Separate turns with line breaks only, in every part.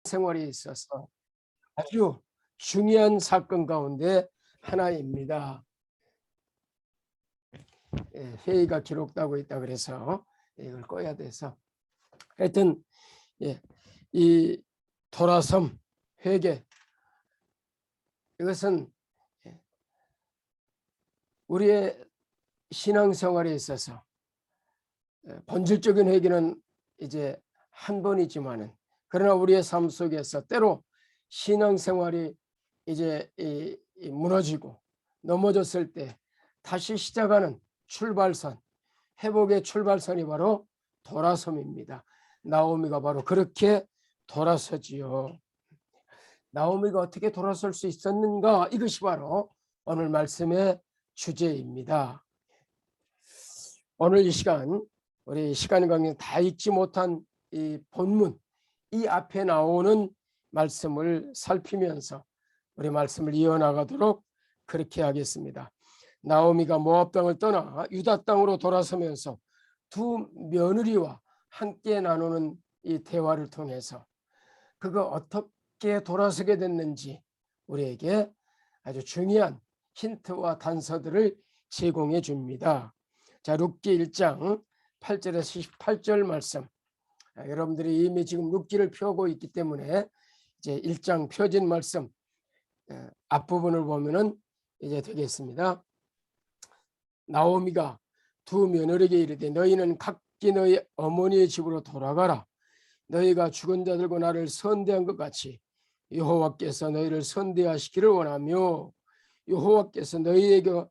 생활에 있어서 아주 중요한 사건 가운데 하나입니다. 회의가 기록되고 있다 그래서 이걸 꺼야 돼서 하여튼 이 돌아섬 회개, 이것은 우리의 신앙생활에 있어서 본질적인 회개는 이제 한 번이지만은, 그러나 우리의 삶 속에서 때로 신앙생활이 이제 무너지고 넘어졌을 때 다시 시작하는 출발선, 회복의 출발선이 바로 돌아섬입니다. 나오미가 바로 그렇게 돌아서지요. 나오미가 어떻게 돌아설 수 있었는가, 이것이 바로 오늘 말씀의 주제입니다. 오늘 이 시간, 우리 시간 관계 다 읽지 못한 이 본문, 이 앞에 나오는 말씀을 살피면서 우리 말씀을 이어나가도록 그렇게 하겠습니다. 나오미가 모압 땅을 떠나 유다 땅으로 돌아서면서 두 며느리와 함께 나누는 이 대화를 통해서 그가 어떻게 돌아서게 됐는지 우리에게 아주 중요한 힌트와 단서들을 제공해 줍니다. 자, 룻기 1장 8절에서 18절 말씀. 여러분들이 이미 지금 룻기를 펴고 있기 때문에 이제 1장 펴진 말씀 앞부분을 보면은 이제 되겠습니다. 나오미가 두 며느리에게 이르되 너희는 각기 너희 어머니의 집으로 돌아가라. 너희가 죽은 자들과 나를 선대한 것 같이 여호와께서 너희를 선대하시기를 원하며 여호와께서 너희에게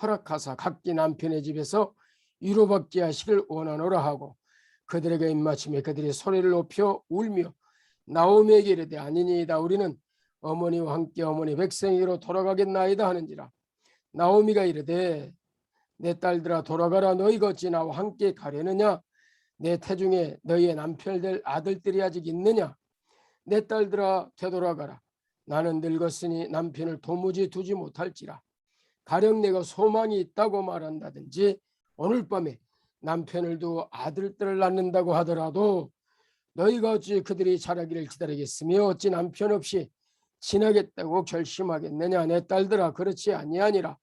허락하사 각기 남편의 집에서 위로받게 하시길 원하노라 하고 그들에게 입맞춤에 그들이 소리를 높여 울며 나오미에게 이르되 아니니이다. 우리는 어머니와 함께 어머니 백성에게로 돌아가겠나이다 하는지라. 나오미가 이르되 내 딸들아 돌아가라. 너희가 어찌 나와 함께 가려느냐? 내 태중에 너희의 남편이 될 아들들이 아직 있느냐? 내 딸들아 되돌아가라. 나는 늙었으니 남편을 도무지 두지 못할지라. 가령 내가 소망이 있다고 말한다든지 오늘 밤에 남편을 두어 아들들을 낳는다고 하더라도 너희가 어찌 그들이 자라기를 기다리겠으며 어찌 남편 없이 지나겠다고 결심하겠느냐? 내 딸들아 그렇지 아니하니라.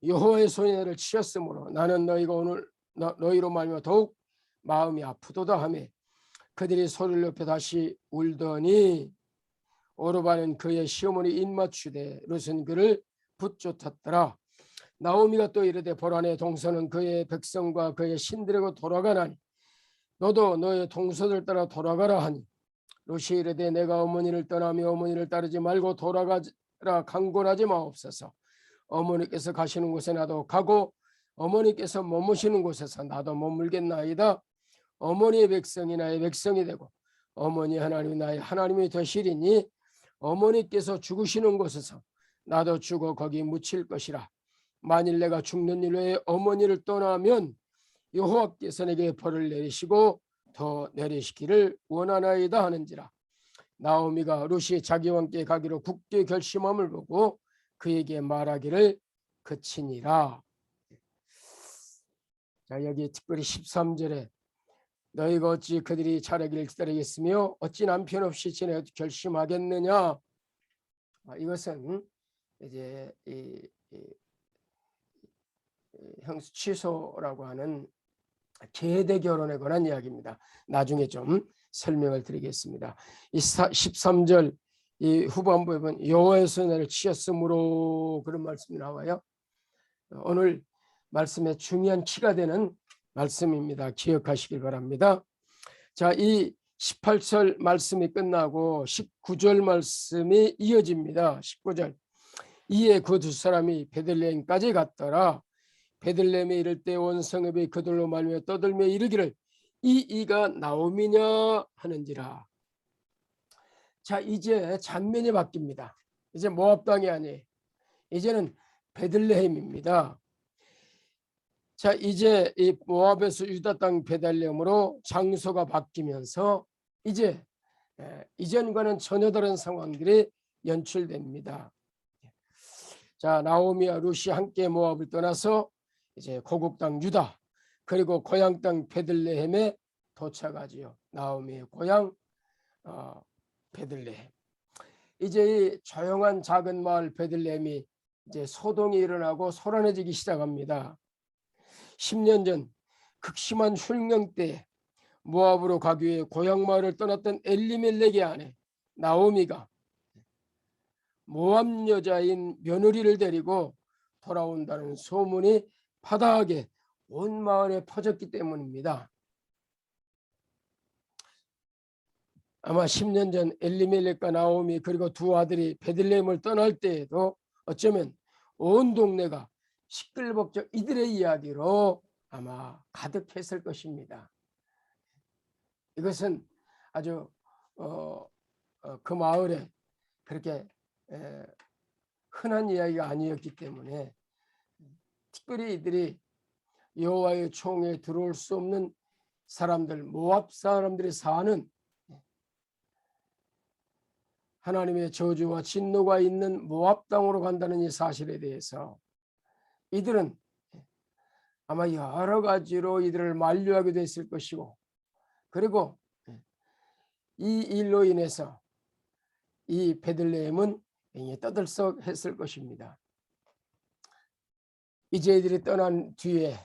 여호와의 손이 너를 치었으므로 나는 너희가 오늘 너희로 말미암아 더욱 마음이 아프도다 하매 그들이 소리를 높여 다시 울더니 오르바는 그의 시어머니 입맞추되 룻은 그를 붙쫓았더라. 나오미가 또 이르되 보라 내 동서는 그의 백성과 그의 신들에게 돌아가나니 너도 너의 동서들 따라 돌아가라 하니 룻이 이르되 내가 어머니를 떠나며 어머니를 따르지 말고 돌아가라 강권하지 마옵소서. 어머니께서 가시는 곳에 나도 가고 어머니께서 머무시는 곳에서 나도 머물겠나이다. 어머니의 백성이 나의 백성이 되고 어머니 하나님이 나의 하나님이 되시리니 어머니께서 죽으시는 곳에서 나도 죽어 거기 묻힐 것이라. 만일 내가 죽는 일에 어머니를 떠나면 여호와께서 내게 벌을 내리시고 더 내리시기를 원하나이다 하는지라. 나오미가 룻이 자기와 함께 가기로 굳게 결심함을 보고 그에게 말하기를 그치니라. 자, 여기 특별히 13절에 너희가 어찌 그들이 자라기를 기다리겠으며 어찌 남편 없이 지내 결심하겠느냐. 이것은 이제 형수 취소라고 하는 계대 결혼에 관한 이야기입니다. 나중에 좀 설명을 드리겠습니다. 이 13절 이 후반부에 보면 여호와의 손이 나를 치었으므로 그런 말씀이 나와요. 오늘 말씀의 중요한 키가 되는 말씀입니다. 기억하시길 바랍니다. 자, 이 18절 말씀이 끝나고 19절 말씀이 이어집니다. 19절 이에 그 두 사람이 베들레헴까지 갔더라. 베들레헴에 이를 때 온 성읍이 그들로 말미암아 떠들며 이르기를 이가 나오미냐 하는지라. 자, 이제 장면이 바뀝니다. 이제 모압 땅이 아니에요. 이제는 베들레헴입니다. 자, 이제 이 모압에서 유다 땅 베들레헴으로 장소가 바뀌면서 이제 이전과는 전혀 다른 상황들이 연출됩니다. 자, 나오미와 룻이 함께 모압을 떠나서 이제 고국 땅 유다 그리고 고향 땅 베들레헴에 도착하지요. 나오미의 고향 베들레헴. 이제 이 조용한 작은 마을 베들레헴이 이제 소동이 일어나고 소란해지기 시작합니다. 10년 전 극심한 흉년 때 모압으로 가기 위해 고향 마을을 떠났던 엘리멜렉의 아내 나오미가 모압 여자인 며느리를 데리고 돌아온다는 소문이 파다하게 온 마을에 퍼졌기 때문입니다. 아마 10년 전 엘리멜렉과 나오미 그리고 두 아들이 베들레헴을 떠날 때에도 어쩌면 온 동네가 시끌벅적 이들의 이야기로 아마 가득했을 것입니다. 이것은 아주 그 마을에 그렇게 흔한 이야기가 아니었기 때문에 특별히 이들이 여호와의 총에 들어올 수 없는 사람들, 모압 사람들이 사는 하나님의 저주와 진노가 있는 모압 땅으로 간다는 이 사실에 대해서 이들은 아마 여러 가지로 이들을 만류하게 됐을 것이고, 그리고 이 일로 인해서 이 베들레헴은 떠들썩했을 것입니다. 이제 이들이 떠난 뒤에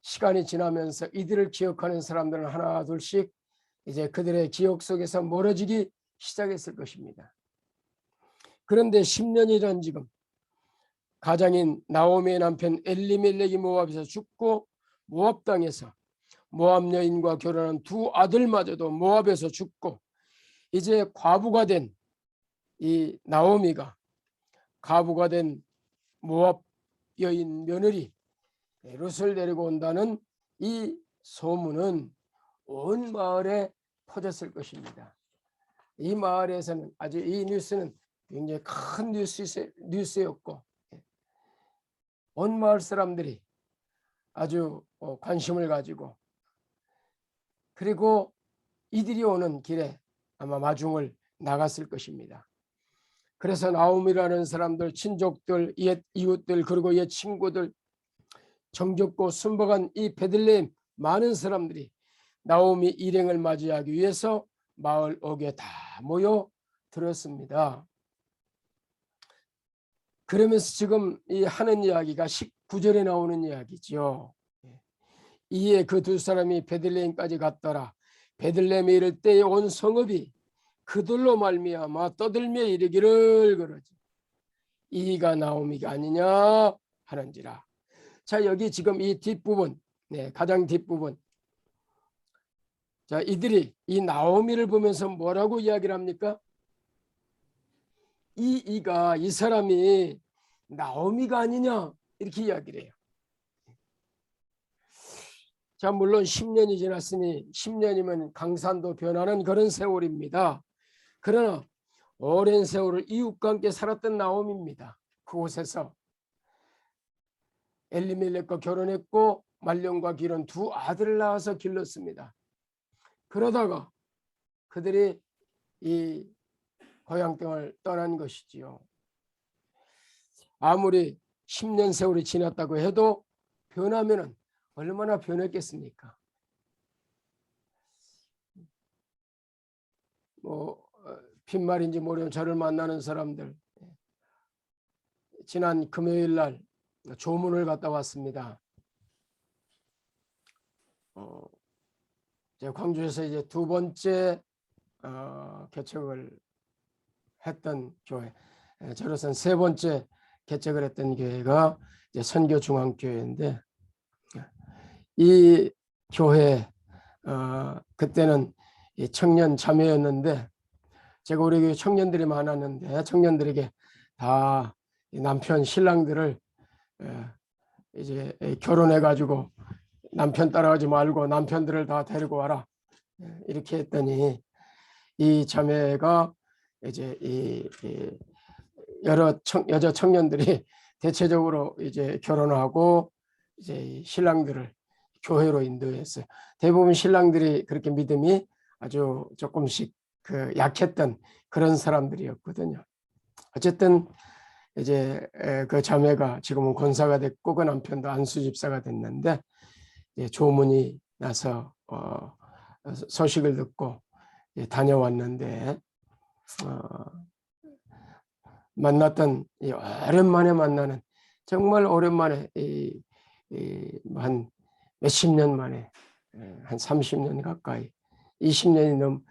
시간이 지나면서 이들을 기억하는 사람들은 하나 둘씩 이제 그들의 기억 속에서 멀어지기 시작했을 것입니다. 그런데 10년이 전 지금 가장인 나오미의 남편 엘리멜렉이 모압에서 죽고 모압 땅에서 모압 여인과 결혼한 두 아들마저도 모압에서 죽고 이제 과부가 된 이 나오미가 과부가 된 모압 여인 며느리 룻을 데리고 온다는 이 소문은 온 마을에 퍼졌을 것입니다. 이 마을에서는 아주 이 뉴스는 굉장히 큰 뉴스였고 온 마을 사람들이 아주 관심을 가지고, 그리고 이들이 오는 길에 아마 마중을 나갔을 것입니다. 그래서 나오미라는 사람들, 친족들, 옛 이웃들, 그리고 옛 친구들, 정겹고 순박한 이 베들레헴 많은 사람들이 나오미 일행을 맞이하기 위해서 마을 옥에 다 모여 들었습니다. 그러면서 지금 이 하는 이야기가 19절에 나오는 이야기죠. 이에 그 두 사람이 베들레헴까지 갔더라. 베들레헴에 이를 때에 온 성읍이 그들로 말미암아 떠들며 이르기를 그러지. 이가 나오미가 아니냐 하는지라. 자, 여기 지금 이 뒷부분, 가장 뒷부분. 자, 이들이 이 나오미를 보면서 뭐라고 이야기를 합니까? 이 사람이 나오미가 아니냐 이렇게 이야기를 해요. 자, 물론 10년이 지났으니 10년이면 강산도 변하는 그런 세월입니다. 그러나 오랜 세월을 이웃과 함께 살았던 나오미입니다. 그곳에서 엘리멜렉과 결혼했고 말년과 기른 두 아들을 낳아서 길렀습니다. 그러다가 그들이 이 고향 땅을 떠난 것이지요. 아무리 10년 세월이 지났다고 해도 변하면은 얼마나 변했겠습니까? 빈말인지 모르는 저를 만나는 사람들, 지난 금요일 날 조문을 갔다 왔습니다. 제가 광주에서 이제 두 번째 개척을 했던 교회, 저로서는 세 번째 개척을 했던 교회가 이제 선교중앙교회인데, 이 교회 그때는 청년 자매였는데, 제가 우리 교회 청년들이 많았는데 청년들에게 다 남편 신랑들을 이제 결혼해 가지고 남편 따라가지 말고 남편들을 다 데리고 와라 이렇게 했더니 이 자매가 이제 이 여러 여자 청년들이 대체적으로 이제 결혼하고 이제 신랑들을 교회로 인도했어요. 대부분 신랑들이 그렇게 믿음이 아주 조금씩 약했던 그런 사람들이었거든요. 어쨌든 이제 그 자매가 지금은 권사가 됐고 그 남편도 안수 집사가 됐는데, 조문이 나서 소식을 듣고 다녀왔는데 만났던 오랜만에 만나는 정말 오랜만에 한 몇십 년 만에 한 30년 가까이 20년이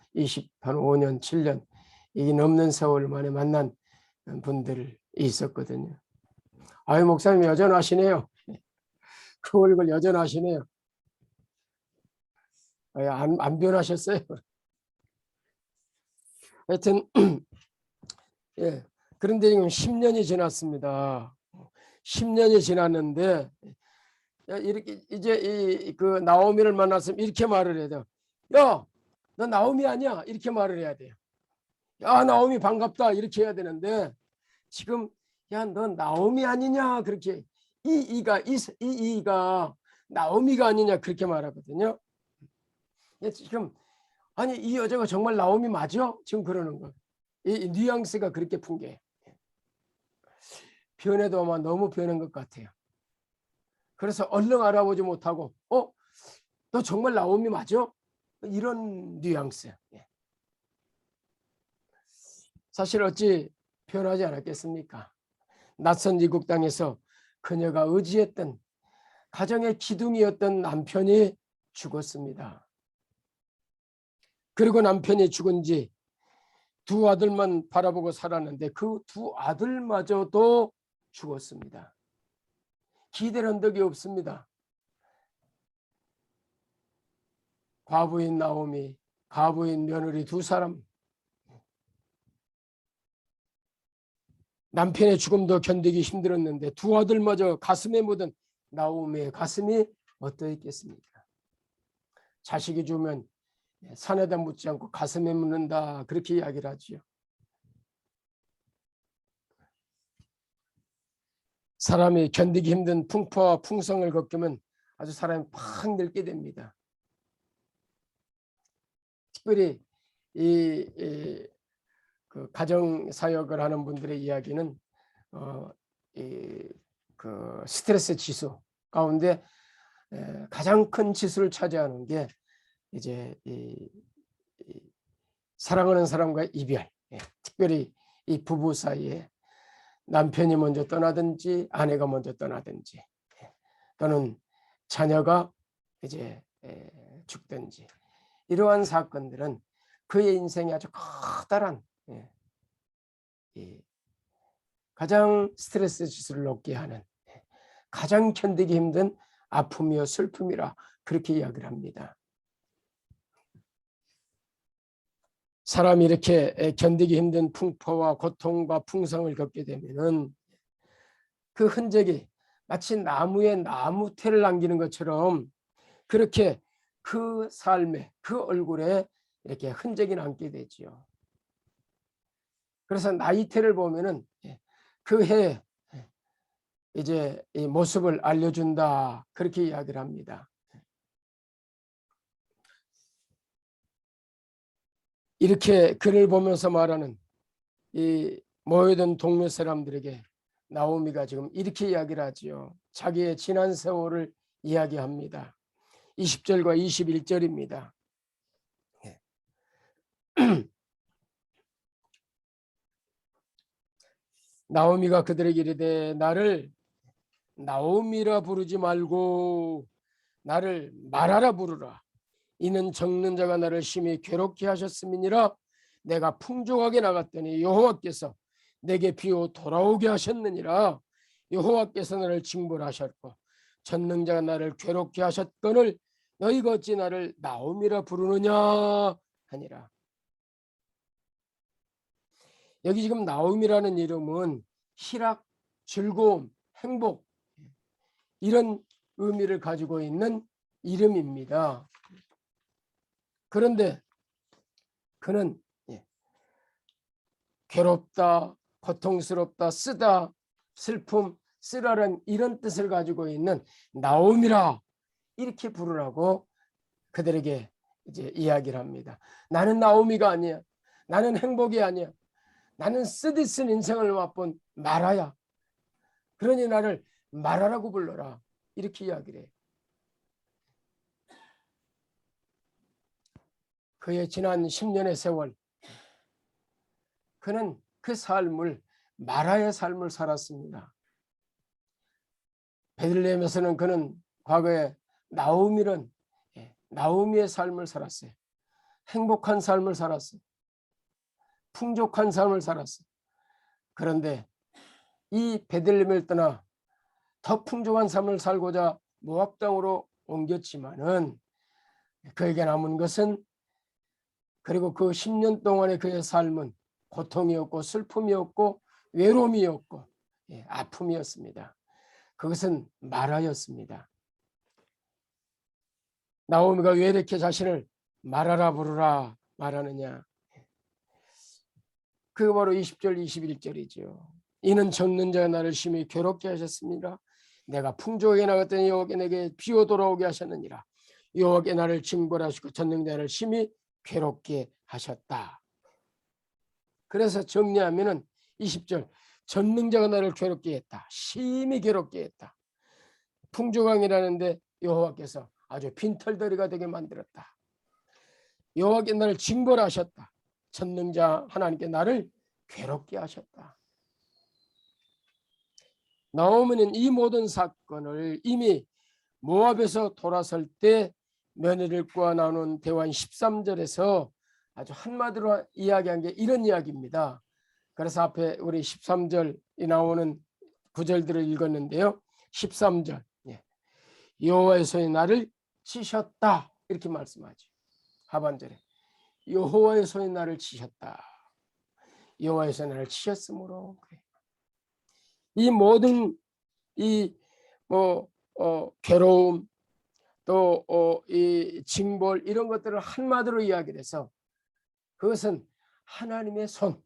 한 5년 7년 이 넘는 세월 만에 만난 분들이 있었거든요. 아유 목사님 여전하시네요. 그 얼굴 여전하시네요. 안 변하셨어요. 하여튼 예. 그런데 지금 10년이 지났습니다. 10년이 지났는데 이렇게 이제 그 나오미를 만났으면 이렇게 말을 해야 돼요. 야, 너 나오미 아니야? 이렇게 말을 해야 돼요. 야, 나오미 반갑다 이렇게 해야 되는데 지금 야, 너 나오미 아니냐 그렇게 이가 나오미가 아니냐 그렇게 말하거든요. 지금 아니 이 여자가 정말 나오미 맞아? 지금 그러는 거. 이 뉘앙스가 그렇게 풍겨요. 변해도 아마 너무 변한 것 같아요. 그래서 얼른 알아보지 못하고 너 정말 나오미 맞아? 이런 뉘앙스. 사실 어찌 변하지 않았겠습니까? 낯선 이국 땅에서 그녀가 의지했던 가정의 기둥이었던 남편이 죽었습니다. 그리고 남편이 죽은 지 두 아들만 바라보고 살았는데 그 두 아들마저도 죽었습니다. 기댈 흔적이 없습니다. 과부인 나오미, 과부인 며느리 두 사람, 남편의 죽음도 견디기 힘들었는데 두 아들마저 가슴에 묻은 나오미의 가슴이 어떠했겠습니까? 자식이 죽으면 산에다 묻지 않고 가슴에 묻는다 그렇게 이야기를 하지요. 사람이 견디기 힘든 풍파와 풍성을 겪으면 아주 사람이 팍 늙게 됩니다. 특별히 그 가정 사역을 하는 분들의 이야기는 그 스트레스 지수 가운데 가장 큰 지수를 차지하는 게 이제 사랑하는 사람과의 이별, 특별히 이 부부 사이에 남편이 먼저 떠나든지 아내가 먼저 떠나든지 또는 자녀가 이제 죽든지 이러한 사건들은 그의 인생에 아주 커다란 가장 스트레스 지수를 높게 하는 가장 견디기 힘든 아픔이요 슬픔이라 그렇게 이야기를 합니다. 사람이 이렇게 견디기 힘든 풍파와 고통과 풍성을 겪게 되면은 그 흔적이 마치 나무에 나무태를 남기는 것처럼 그렇게 그 삶에 그 얼굴에 이렇게 흔적이 남게 되지요. 그래서 나이테를 보면은 그 해 이제 이 모습을 알려준다 그렇게 이야기를 합니다. 이렇게 글을 보면서 말하는 이 모여든 동네 사람들에게 나오미가 지금 이렇게 이야기를 하지요. 자기의 지난 세월을 이야기합니다. 20절과 21절입니다. 나오미가 그들에게 이르되 나를 나오미라 부르지 말고 나를 마라라 부르라. 이는 적는 자가 나를 심히 괴롭게 하셨음이니라. 내가 풍족하게 나갔더니 여호와께서 내게 비오 돌아오게 하셨느니라. 여호와께서 나를 징벌하셨고 전능자가 나를 괴롭게 하셨거늘 너희가 어찌 나를 나오미라 부르느냐 하니라. 여기 지금 나오미라는 이름은 희락, 즐거움, 행복 이런 의미를 가지고 있는 이름입니다. 그런데 그는 괴롭다, 고통스럽다, 쓰다, 슬픔, 쓰라는 이런 뜻을 가지고 있는 나옴이라 이렇게 부르라고 그들에게 이제 이야기를 합니다. 나는 나오미가 아니야. 나는 행복이 아니야. 나는 쓰디 쓴 인생을 맛본 마라야. 그러니 나를 마라라고 불러라. 이렇게 이야기를 해요. 그의 지난 10년의 세월, 그는 그 삶을 마라의 삶을 살았습니다. 베들레헴에서는 그는 과거에 나오미의 삶을 살았어요. 행복한 삶을 살았어요. 풍족한 삶을 살았어요. 그런데 이 베들레헴을 떠나 더 풍족한 삶을 살고자 모압 땅으로 옮겼지만은 그에게 남은 것은, 그리고 그 10년 동안의 그의 삶은 고통이었고 슬픔이었고 외로움이었고 아픔이었습니다. 그것은 마라였습니다. 나오미가 왜 이렇게 자신을 마라라 부르라 말하느냐? 그거 바로 20절 21절이죠. 이는 젖는 자가 나를 심히 괴롭게 하셨습니다. 내가 풍족하게 나갔더니 여호와께 내게 비어 돌아오게 하셨느니라. 여호와께 나를 징벌하시고 젖는 자를 심히 괴롭게 하셨다. 그래서 정리하면은 20절, 젖는 자가 나를 괴롭게 했다. 심히 괴롭게 했다. 풍족함이라는데 여호와께서 아주 빈털터리가 되게 만들었다. 여호와께 나를 징벌하셨다. 전능자 하나님께 나를 괴롭게 하셨다. 나오미는 이 모든 사건을 이미 모압에서 돌아설 때 며느리들과 나눈 대화 13절에서 아주 한마디로 이야기한 게 이런 이야기입니다. 그래서 앞에 우리 13절이 나오는 구절들을 읽었는데요. 13절, 여호와의 손이 나를 치셨다 이렇게 말씀하죠. 하반절에 여호와의 손이 나를 치셨다. 여호와의 손이 나를 치셨으므로 그래. 이 모든 괴로움 또 이 징벌 이런 것들을 한마디로 이야기를 해서 그것은 하나님의 손,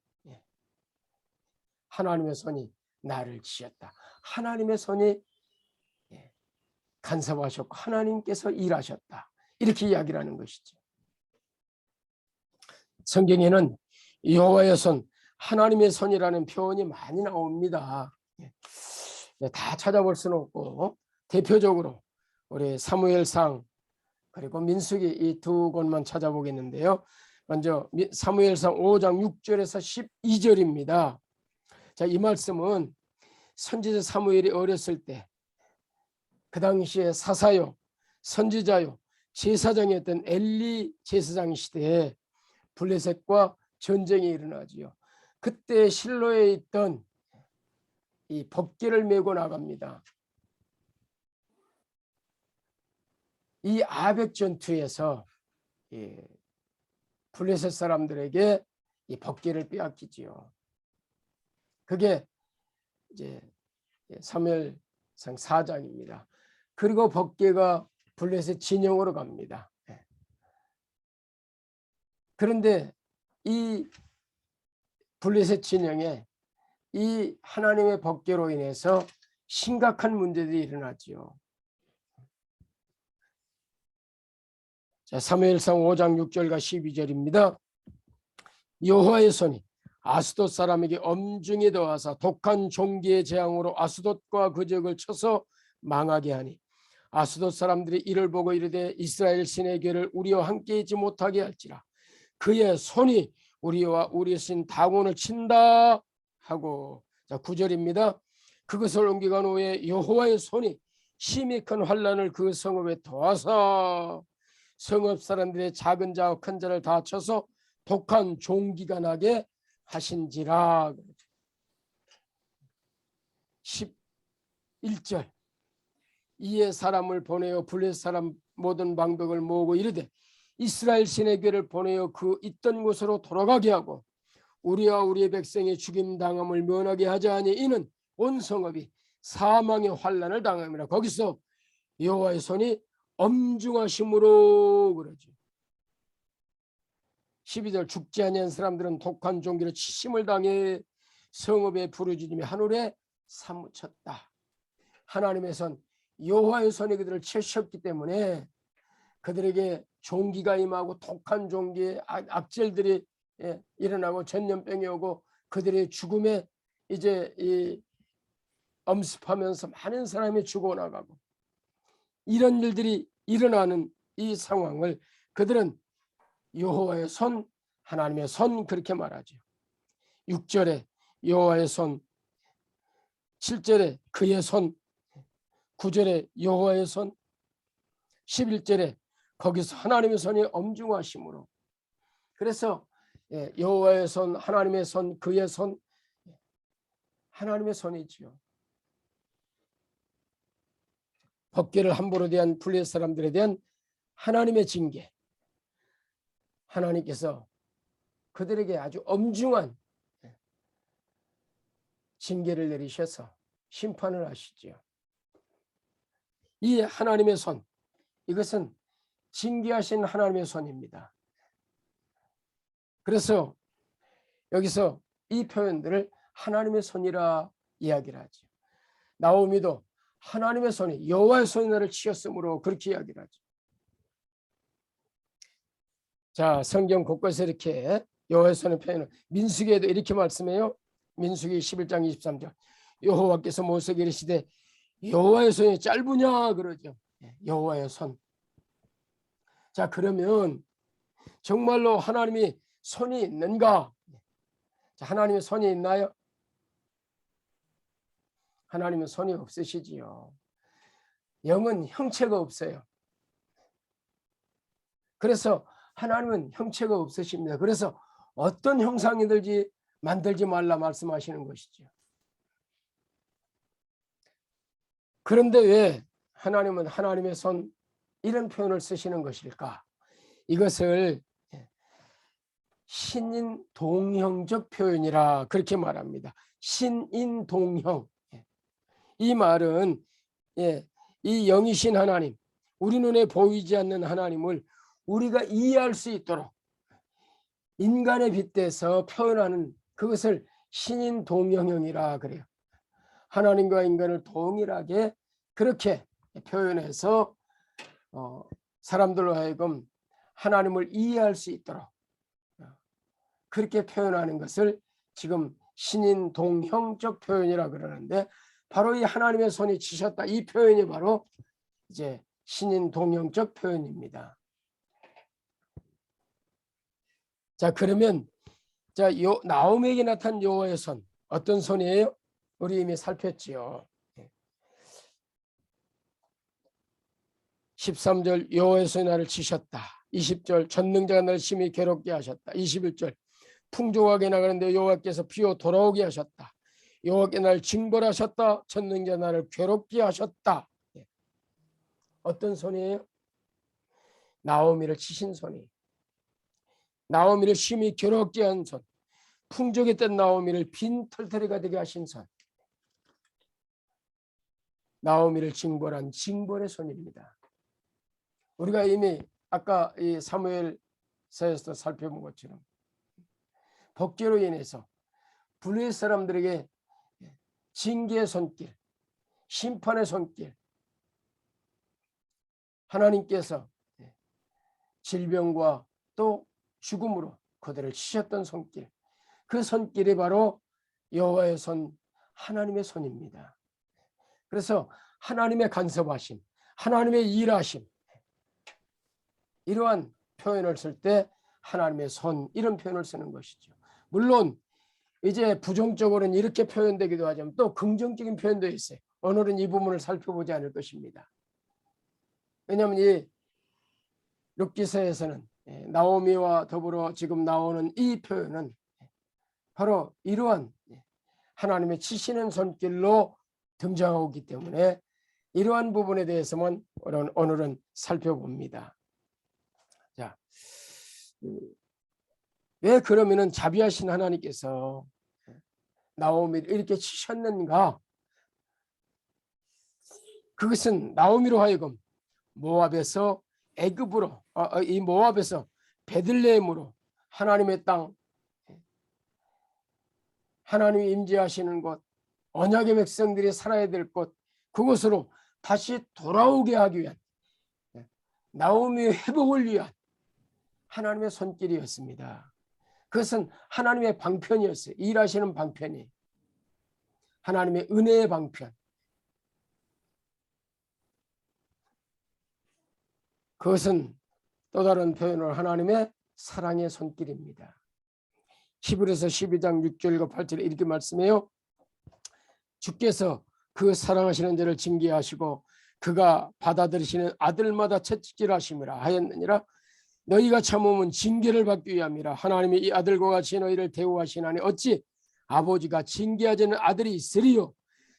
하나님의 손이 나를 치셨다. 하나님의 손이 간섭하셨고 하나님께서 일하셨다. 이렇게 이야기를 하는 것이죠. 성경에는 여호와의 손, 하나님의 손이라는 표현이 많이 나옵니다. 다 찾아볼 수는 없고 대표적으로 우리 사무엘상 그리고 민수기 이 두 권만 찾아보겠는데요. 먼저 사무엘상 5장 6절에서 12절입니다. 자, 이 말씀은 선지자 사무엘이 어렸을 때 그 당시에 사사요, 선지자요, 제사장이었던 엘리 제사장 시대에 블레셋과 전쟁이 일어나지요. 그때 실로에 있던 이 법궤를 메고 나갑니다. 이 아벡 전투에서 블레셋 사람들에게 이 법궤를 빼앗기지요. 그게 이제 사무엘상 4장입니다. 그리고 법궤가 블레셋 진영으로 갑니다. 그런데 이 블레셋 진영에 이 하나님의 법궤로 인해서 심각한 문제들이 일어나지요. 자, 사무엘상 5장 6절과 12절입니다. 여호와의 손이 아스돗 사람에게 엄중히 더하사 독한 종기의 재앙으로 아스돗과 그 지역을 쳐서 망하게 하니 아스돗 사람들이 이를 보고 이르되 이스라엘 신의 괴를 우리와 함께 있지 못하게 할지라. 그의 손이 우리와 우리 신 다곤을 친다 하고. 자, 9절입니다. 그것을 옮겨간 후에 여호와의 손이 심히 큰 환난을 그 성읍에 더하사 성읍 사람들의 작은 자와 큰 자를 다 쳐서 독한 종기가 나게 하신지라. 11절, 이에 사람을 보내어 블레셋 사람 모든 방백을 모으고 이르되 이스라엘 신의 괴를 보내어 그 있던 곳으로 돌아가게 하고 우리와 우리의 백성이 죽임당함을 면하게 하자 하니 이는 온 성읍이 사망의 환난을 당함이라. 거기서 여호와의 손이 엄중하심으로 그러죠. 12절, 죽지 아니한 사람들은 독한 종기로 치심을 당해 성읍에 부르짖으며 하늘에 사무쳤다. 하나님의 손, 여호와의 손이 그들을 치셨기 때문에 그들에게 종기가 임하고 독한 종기의 악질들이 일어나고 전염병이 오고 그들의 죽음에 이제 엄습하면서 많은 사람이 죽어나가고 이런 일들이 일어나는 이 상황을 그들은 여호와의 손, 하나님의 손 그렇게 말하죠. 6절에 여호와의 손, 7절에 그의 손, 9절에 여호와의 손, 11절에 거기서 하나님의 손이 엄중하심으로. 그래서 여호와의 손, 하나님의 손, 그의 손, 하나님의 손이지요. 법궤를 함부로 대한 블레셋 사람들에 대한 하나님의 징계, 하나님께서 그들에게 아주 엄중한 징계를 내리셔서 심판을 하시지요. 이 하나님의 손, 이것은 징계하신 하나님의 손입니다. 그래서 여기서 이 표현들을 하나님의 손이라 이야기를 하죠. 나오미도 하나님의 손이 여호와의 손이 나를 치었으므로 그렇게 이야기를 하죠. 자, 성경 곳곳에 이렇게 여호와의 손의 표현을 민수기에도 이렇게 말씀해요. 민수기 11장 23절 여호와께서 모세에게 이르시되 여호와의 손이 짧으냐 그러죠. 여호와의 손. 자, 그러면 정말로 하나님이 손이 있는가? 자, 하나님의 손이 있나요? 하나님은 손이 없으시지요. 영은 형체가 없어요. 그래서 하나님은 형체가 없으십니다. 그래서 어떤 형상이든지 만들지 말라 말씀하시는 것이죠. 그런데 왜 하나님은 하나님의 손 이런 표현을 쓰시는 것일까? 이것을 신인동형적 표현이라 그렇게 말합니다. 신인동형. 이 말은 이 영이신 하나님, 우리 눈에 보이지 않는 하나님을 우리가 이해할 수 있도록 인간에 빗대서 표현하는 그것을 신인동형이라 그래요. 하나님과 인간을 동일하게 그렇게 표현해서 사람들로 하여금 하나님을 이해할 수 있도록 그렇게 표현하는 것을 지금 신인동형적 표현이라 그러는데, 바로 이 하나님의 손이 치셨다 이 표현이 바로 이제 신인동형적 표현입니다. 자, 그러면 나오미에게 나타난 여호와의 손 어떤 손이에요? 우리 이미 살폈지요. 13절 여호와의 손이 나를 치셨다. 20절 전능자가 나를 심히 괴롭게 하셨다. 21절 풍족하게 나가는데 여호와께서 비어 돌아오게 하셨다. 여호와께 나를 징벌하셨다. 전능자 나를 괴롭게 하셨다. 어떤 손이에요? 나오미를 치신 손이, 나오미를 심히 괴롭게 한 손, 풍족했던 나오미를 빈털터리가 되게 하신 손, 나오미를 징벌한 징벌의 손입니다. 우리가 이미 아까 이 사무엘서에서 살펴본 것처럼 법궤로 인해서 블레셋 사람들에게 징계의 손길, 심판의 손길, 하나님께서 질병과 또 죽음으로 그들을 치셨던 손길, 그 손길이 바로 여호와의 손, 하나님의 손입니다. 그래서 하나님의 간섭하심, 하나님의 일하심, 이러한 표현을 쓸 때 하나님의 손 이런 표현을 쓰는 것이죠. 물론 이제 부정적으로는 이렇게 표현되기도 하지만 또 긍정적인 표현도 있어요. 오늘은 이 부분을 살펴보지 않을 것입니다. 왜냐하면 이 룻기서에서는 나오미와 더불어 지금 나오는 이 표현은 바로 이러한 하나님의 치시는 손길로 등장하고 있기 때문에 이러한 부분에 대해서만 오늘은 살펴봅니다. 자, 왜 그러면은 자비하신 하나님께서 나오미를 이렇게 치셨는가? 그것은 나오미로 하여금 모압에서 애굽으로, 이 모압에서 베들레헴으로 하나님의 땅, 하나님이 임재하시는 곳, 언약의 백성들이 살아야 될 곳, 그곳으로 다시 돌아오게 하기 위한, 나오미의 회복을 위한 하나님의 손길이었습니다. 그것은 하나님의 방편이었어요. 일하시는 방편이, 하나님의 은혜의 방편. 그것은 또 다른 표현으로 하나님의 사랑의 손길입니다. 히브리서 12장 6절과 8절에 이렇게 말씀해요. 주께서 그 사랑하시는 자를 징계하시고 그가 받아들이시는 아들마다 채찍질하심이라 하였느니라. 너희가 참으면 징계를 받기 위함이라. 하나님이 이 아들과 같이 너희를 대우하시나니 어찌 아버지가 징계하지 않는 아들이 있으리요.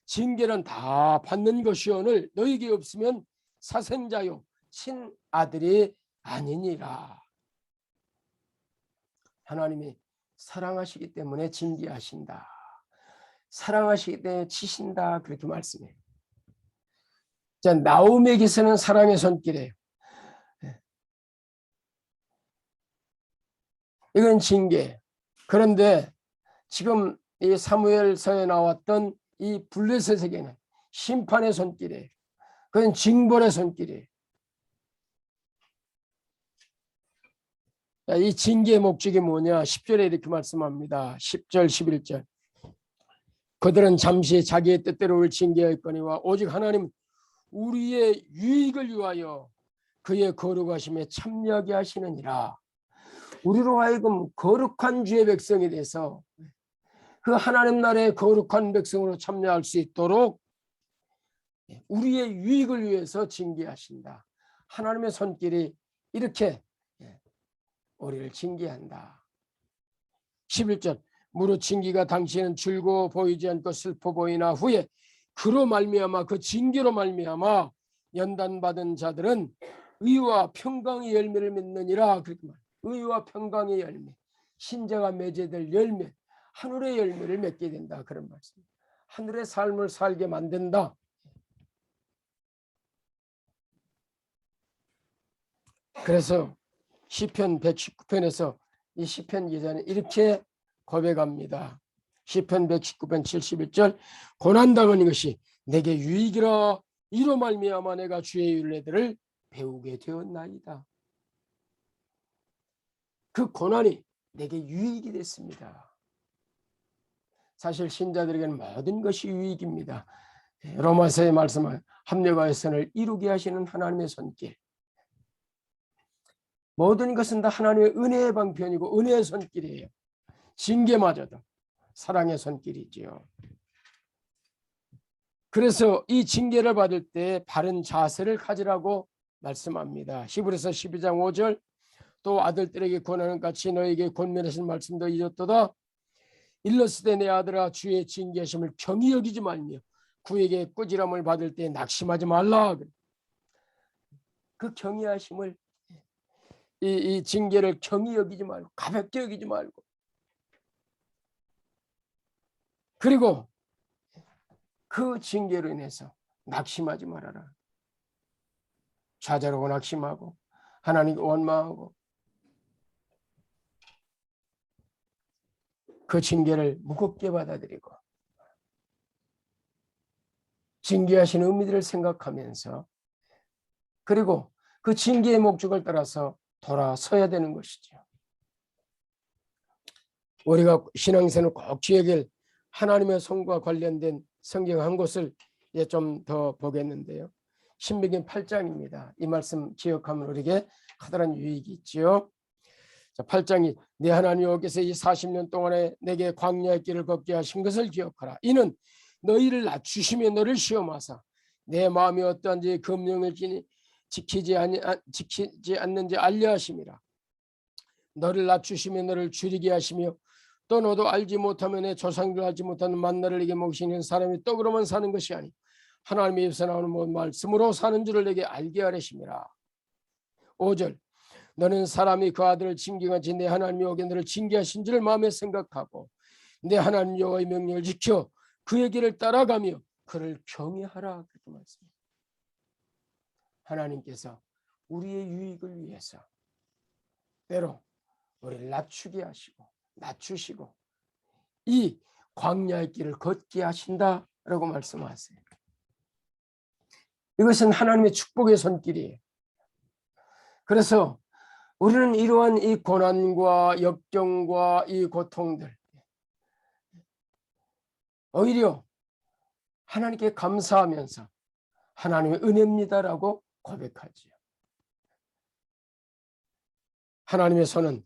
징계는 다 받는 것이오늘 너희에게 없으면 사생자요 친아들이 아니니라. 하나님이 사랑하시기 때문에 징계하신다. 사랑하시기 때문에 치신다. 그렇게 말씀해요. 자, 나오미에게서는 사랑의 손길이에요. 이건 징계. 그런데 지금 이 사무엘서에 나왔던 이 블레셋에게는 심판의 손길이에요. 그건 징벌의 손길이에요. 이 징계의 목적이 뭐냐? 10절에 이렇게 말씀합니다. 10절 11절. 그들은 잠시 자기의 뜻대로 올 징계였거니와 오직 하나님 우리의 유익을 위하여 그의 거룩하심에 참여하게 하시느니라. 우리로 하여금 거룩한 주의 백성이 돼서 그 하나님 나라의 거룩한 백성으로 참여할 수 있도록 우리의 유익을 위해서 징계하신다. 하나님의 손길이 이렇게 우리를 징계한다. 11절. 무릇 징계가 당신은 즐거워 보이지 않고 슬퍼 보이나 후에 그로 말미암아 그 징계로 말미암아 연단받은 자들은 의와 평강의 열매를 맺느니라. 그렇게 말. 의와 평강의 열매, 신자가 맺어야 열매, 하늘의 열매를 맺게 된다. 그런 말씀. 하늘의 삶을 살게 만든다. 그래서 시편 119편에서 이 시편 기자는 이렇게 고백합니다. 시편 119편 71절. 고난당한 이것이 내게 유익이라. 이로 말미암아 내가 주의 율례들을 배우게 되었나이다. 그 고난이 내게 유익이 됐습니다. 사실 신자들에게는 모든 것이 유익입니다. 로마서의 말씀은 합력하여 선을 이루게 하시는 하나님의 손길. 모든 것은 다 하나님의 은혜의 방편이고 은혜의 손길이에요. 징계마저도 사랑의 손길이지요. 그래서 이 징계를 받을 때 바른 자세를 가지라고 말씀합니다. 히브리서 12장 5절. 또 아들들에게 권하는 같이 너에게 권면하신 말씀도 잊었도다. 일렀으되 내 아들아 주의 징계하심을 경히 여기지 말며 그에게 꾸지람을 받을 때 낙심하지 말라. 그 경이하심을 이 징계를 경히 여기지 말고 가볍게 여기지 말고 그리고 그 징계로 인해서 낙심하지 말아라. 좌절하고 낙심하고 하나님께 원망하고 그 징계를 무겁게 받아들이고 징계하신 의미들을 생각하면서 그리고 그 징계의 목적을 따라서 돌아서야 되는 것이죠. 우리가 신앙생활을 꼭 지켜야 하나님의 성과 관련된 성경 한 곳을 이제 좀 더 보겠는데요. 신명기 8장입니다. 이 말씀 기억하면 우리에게 커다란 유익이 있지요. 자, 8장이 내 하나님 여호와께서 이 40년 동안에 내게 광야의 길을 걷게 하신 것을 기억하라. 이는 너희를 낮추시며 너를 시험하사 내 마음이 어떠한지 금령을 지키지 않는지 알려 하심이라. 너를 낮추시며 너를 줄이게 하시며 또 너도 알지 못하면 내 조상들 알지 못하는 만나를 내게 먹이시는 사람이 떡으로만 사는 것이 아니 하나님의 입에서 나오는 모든 말씀으로 사는 줄을 내게 알게 하려심이라. 5절. 너는 사람이 그 아들을 징계같이 내 하나님 여호와께 너를 징계하신 줄을 마음에 생각하고 내 하나님 여호와의 명령을 지켜 그의 길을 따라가며 그를 경외하라. 그렇게 말씀합니다. 하나님께서 우리의 유익을 위해서 때로 우리를 낮추게 하시고 낮추시고 이 광야의 길을 걷게 하신다라고 말씀하세요. 이것은 하나님의 축복의 손길이에요. 그래서 우리는 이러한 이 고난과 역경과 이 고통들 오히려 하나님께 감사하면서 하나님의 은혜입니다라고 고백하지요. 하나님의 손은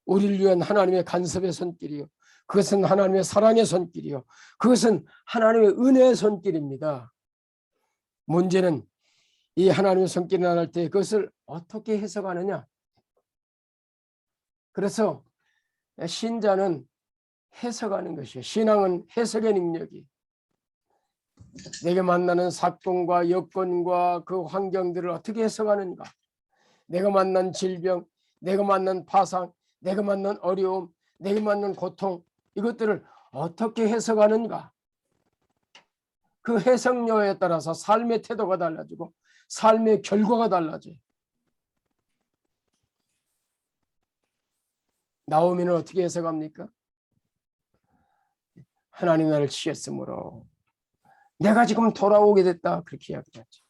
우리를 위한 하나님의 간섭의 손길이요, 그것은 하나님의 사랑의 손길이요, 그것은 하나님의 은혜의 손길입니다. 문제는 이 하나님의 손길이 나갈 때 그것을 어떻게 해석하느냐. 그래서 신자는 해석하는 것이에요. 신앙은 해석의 능력이, 내게 만나는 사건과 여건과 그 환경들을 어떻게 해석하는가, 내가 만난 질병, 내가 만난 파상, 내가 만난 어려움, 내가 만난 고통, 이것들을 어떻게 해석하는가. 그 해석료에 따라서 삶의 태도가 달라지고 삶의 결과가 달라져요. 나오미는 어떻게 해석합니까? 하나님 나를 치셨으므로 내가 지금 돌아오게 됐다, 그렇게 이야기하죠.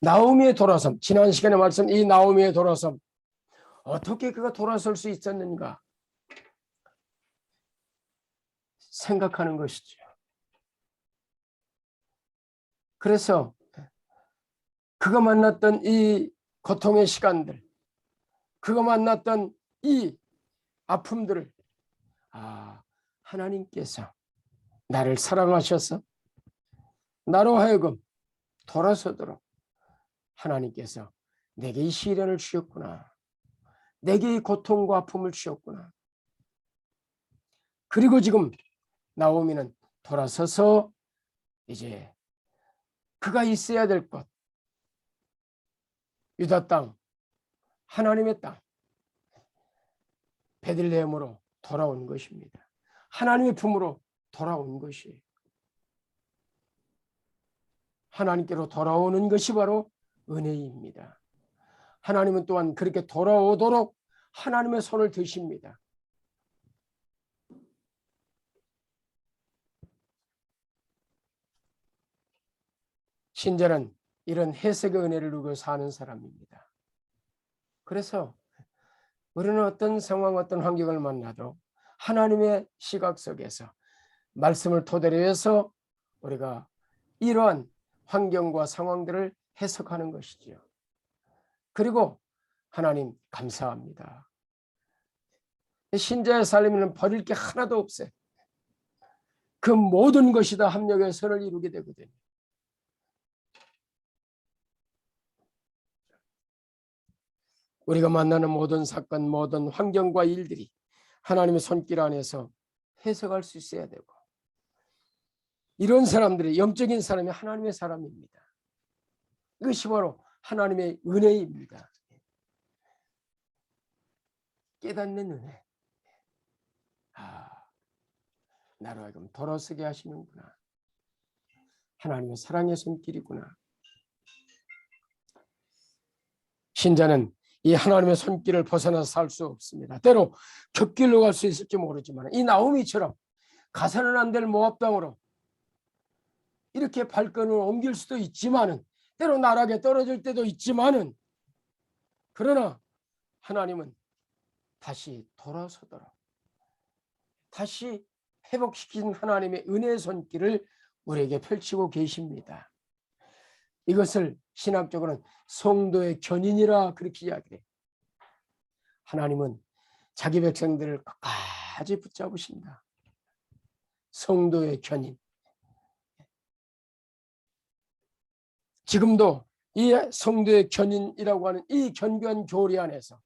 나오미의 돌아섬, 지난 시간에 말씀 이 나오미의 돌아섬, 어떻게 그가 돌아설 수 있었는가 생각하는 것이죠. 그래서 그가 만났던 이 고통의 시간들, 그가 만났던 이 아픔들을, 하나님께서 나를 사랑하셔서 나로 하여금 돌아서도록 하나님께서 내게 이 시련을 주셨구나, 내게 이 고통과 아픔을 주셨구나. 그리고 지금 나오미는 돌아서서 이제 그가 있어야 될 것, 유다 땅, 하나님의 땅, 베들레헴으로 돌아온 것입니다. 하나님의 품으로 돌아온 것이에요. 하나님께로 돌아오는 것이 바로 은혜입니다. 하나님은 또한 그렇게 돌아오도록 하나님의 손을 드십니다. 신자는 이런 해석의 은혜를 누리고 사는 사람입니다. 그래서 우리는 어떤 상황, 어떤 환경을 만나도 하나님의 시각 속에서 말씀을 토대로 해서 우리가 이러한 환경과 상황들을 해석하는 것이지요. 그리고 하나님 감사합니다. 신자의 삶에는 버릴 게 하나도 없어요. 그 모든 것이 다 합력의 선을 이루게 되거든요. 우리가 만나는 모든 사건, 모든 환경과 일들이 하나님의 손길 안에서 해석할 수 있어야 되고, 이런 사람들이 영적인 사람이 하나님의 사람입니다. 이것이 바로 하나님의 은혜입니다. 깨닫는 은혜. 나로 하여금 돌아서게 하시는구나. 하나님의 사랑의 손길이구나. 신자는 이 하나님의 손길을 벗어나서 살 수 없습니다. 때로 곁길로 갈 수 있을지 모르지만 이 나오미처럼 가서는 안 될 모압 땅으로 이렇게 발걸음을 옮길 수도 있지만은, 때로 나락에 떨어질 때도 있지만은, 그러나 하나님은 다시 돌아서도록, 다시 회복시킨 하나님의 은혜의 손길을 우리에게 펼치고 계십니다. 이것을 신학적으로는 성도의 견인이라 그렇게 이야기해요. 하나님은 자기 백성들을 끝까지 붙잡으신다. 성도의 견인. 지금도 이 성도의 견인이라고 하는 이 견고한 교리 안에서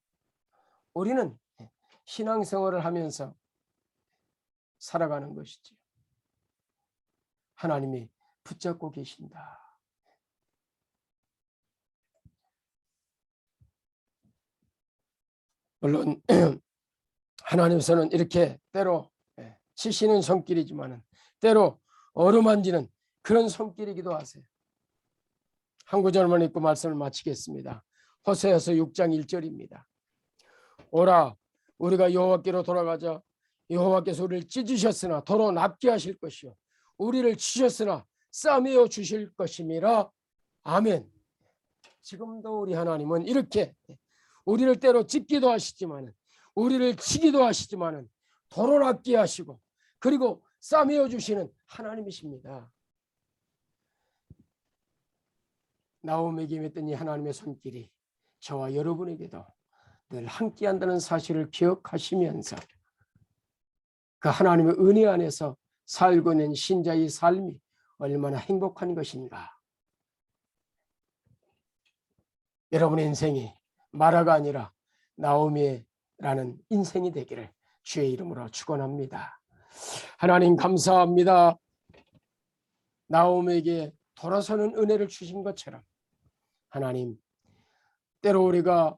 우리는 신앙생활을 하면서 살아가는 것이지. 하나님이 붙잡고 계신다. 물론 하나님께서는 이렇게 때로 치시는 손길이지만 때로 어루만지는 그런 손길이기도 하세요. 한 구절만 읽고 말씀을 마치겠습니다. 호세아서 6장 1절입니다. 오라, 우리가 여호와께로 돌아가자. 여호와께서 우리를 찢으셨으나 도로 납게 하실 것이요 우리를 치셨으나 싸매어 주실 것임이라. 아멘. 지금도 우리 하나님은 이렇게 우리를 때로 찢기도 하시지만, 우리를 치기도 하시지만 도로 납게 하시고 그리고 싸매어 주시는 하나님이십니다. 나오미에게 맺던 이 하나님의 손길이 저와 여러분에게도 늘 함께한다는 사실을 기억하시면서 그 하나님의 은혜 안에서 살고 있는 신자의 삶이 얼마나 행복한 것인가. 여러분의 인생이 마라가 아니라 나오미라는 인생이 되기를 주의 이름으로 축원합니다. 하나님 감사합니다. 나오미에게 돌아서는 은혜를 주신 것처럼 하나님, 때로 우리가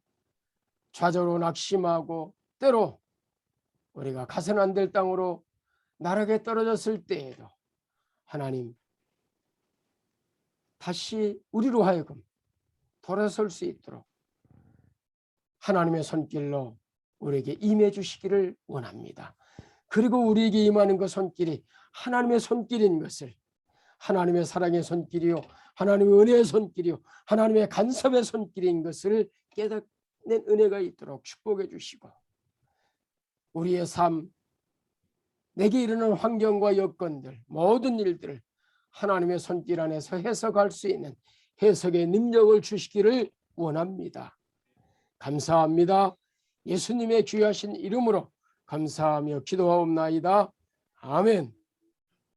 좌절로 낙심하고 때로 우리가 가서는 안 될 땅으로 나락에 떨어졌을 때에도 하나님 다시 우리로 하여금 돌아설 수 있도록 하나님의 손길로 우리에게 임해 주시기를 원합니다. 그리고 우리에게 임하는 그 손길이 하나님의 손길인 것을, 하나님의 사랑의 손길이요 하나님의 은혜의 손길이요 하나님의 간섭의 손길인 것을 깨닫는 은혜가 있도록 축복해 주시고, 우리의 삶, 내게 일어나는 환경과 여건들, 모든 일들을 하나님의 손길 안에서 해석할 수 있는 해석의 능력을 주시기를 원합니다. 감사합니다. 예수님의 귀하신 이름으로 감사하며 기도하옵나이다. 아멘.